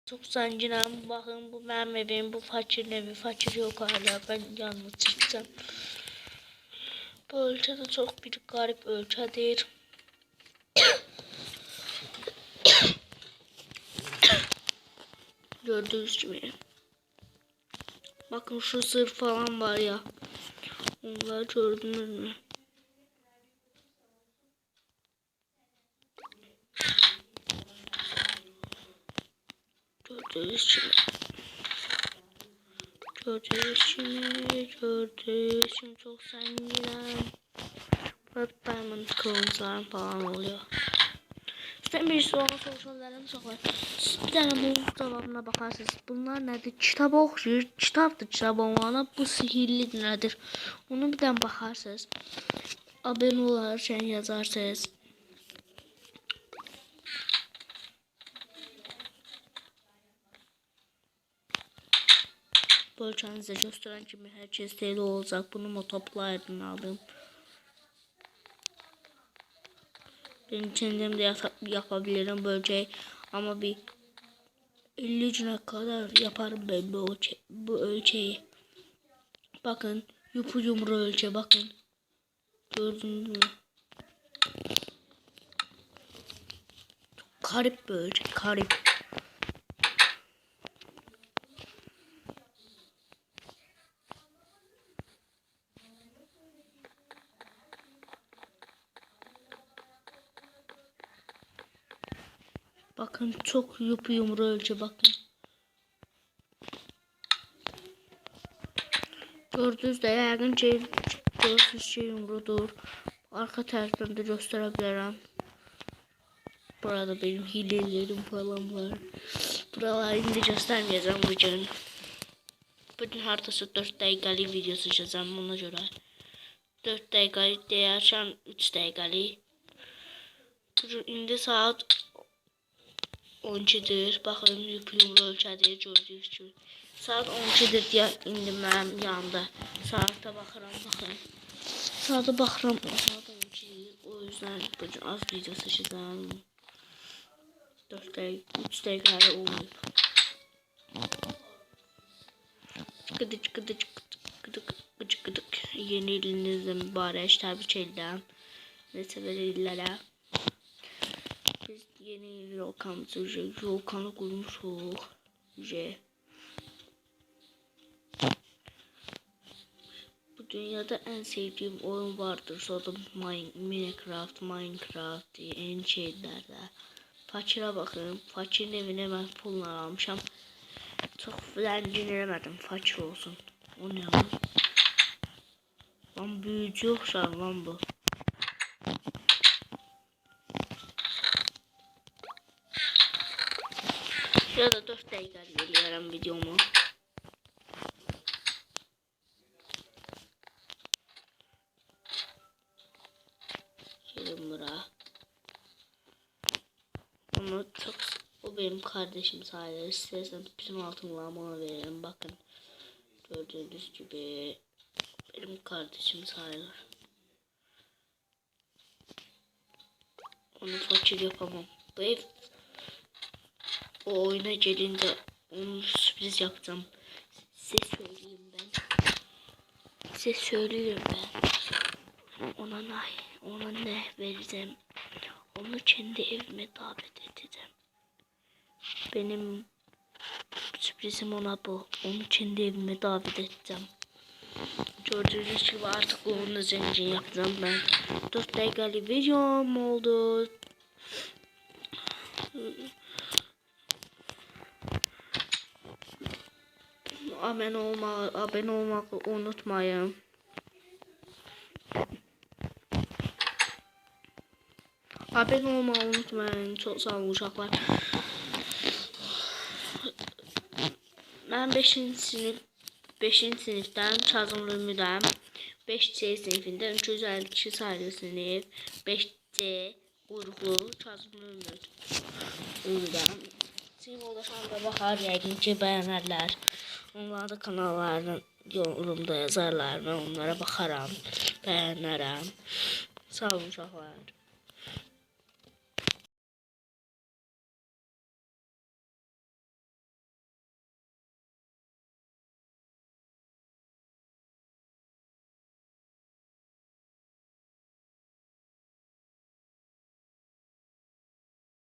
Çok zənginəm. Baxın, bu mənim evim, bu fakirin evi. Fakir yok hala. Ben yalnız çıkacağım. Bu ölkə də çox bir garip ölkədir. Gördüğünüz gibi. Bakın şu sır falan var ya. Onları gördünüz mü? Gördüğünüz gibi. Gördüğünüz gibi çok zenginim. Burada diamond kılıçlar falan oluyor. Sizden bir soru soruşlarım uşaqlar. Bir tane bunun cevabına bakarsınız. Bunlar nədir? Kitap oxuyur. Kitapdır kitap olmalı. Bu sihirlidir nədir? Onu bir tane bakarsınız. Abone olarken yazarsınız. Bu ölçənizdə göstərən kimi hər kəs deli olacaq. Bunu motoplayerdən aldım. Ben kendim de yapabilirim bölgeyi ama bir 50 güne kadar yaparım ben bu ölçeği. Bakın yumru ölçe bakın. Gördünüz mü? Garip bir ölçe, garip. Bakın çok yumru ölçü bakın. Gördünüz de yəqin ki gördüğünüz şey yumrudur. Arka taraftan da gösterebilirim. Burada benim hilelerim falan var. Buraları indi göstermeyeceğim bugün. Bugün haritası 4 dakikalık videosu çekeceğim ona göre. 4 dakikalık değerken 3 dakikalık. İndi saat 12'dir. Bakın yumru ölçədir gördüğünüz gibi. Saat 12'dir diye indi mənim yanımda. Saate bakıram bakın. Saate bakıram saat 12'dir. O yüzden bugün az video seçeceğim. 4 dakika 3 dakika olmuyor. Gıdık gıdık gıdık gıdık gıdık. Yeni ilinizle mübarek tebrik ederim. Ne severler. Biz yeni Volkan'ı kurmuşuz. Bu dünyada en sevdiğim oyun vardır. Sonra Minecraft diye en şeylerde. Fakire bakın. Fakirin evine ben pulla almışam. Çok zengin edemedim. Fakir olsun. O ne lan? Lan büyücü okşar lan bu. Şurada 4 dakika geliyorum videomu. Gelin buraya. Ama çok o benim kardeşim sayılır. İstersen bizim altınlarımı ona veririm. Bakın gördüğünüz gibi benim kardeşim sayılır. Onu fakir yapamam. Bu ev o oyuna gelince onu sürpriz yapacağım. Size söyleyeyim ben. Ona ne vereceğim? Onu kendi evime davet edeceğim. Benim sürprizim ona bu. Onu kendi evime davet edeceğim. Gördüğünüz gibi artık onu zengin yapacağım ben. 4 dakikalık videom oldu. Abone olmayı unutmayın. Abone olmayı unutmayın. Çok sağ olun uşaqlar. Ben 5. sınıftan Kazım Ümidəm. 5C sınıfından 252 sayılı sınıf. 5C Uyğurlu Kazım Ümidəm. Sizin ulaşanda baxar yəqin ki bəyənərlər. Onların da kanallarını yorumda yazarlar. Ben onlara baxaram, bəyənərəm. Sağ olun uşaqlar.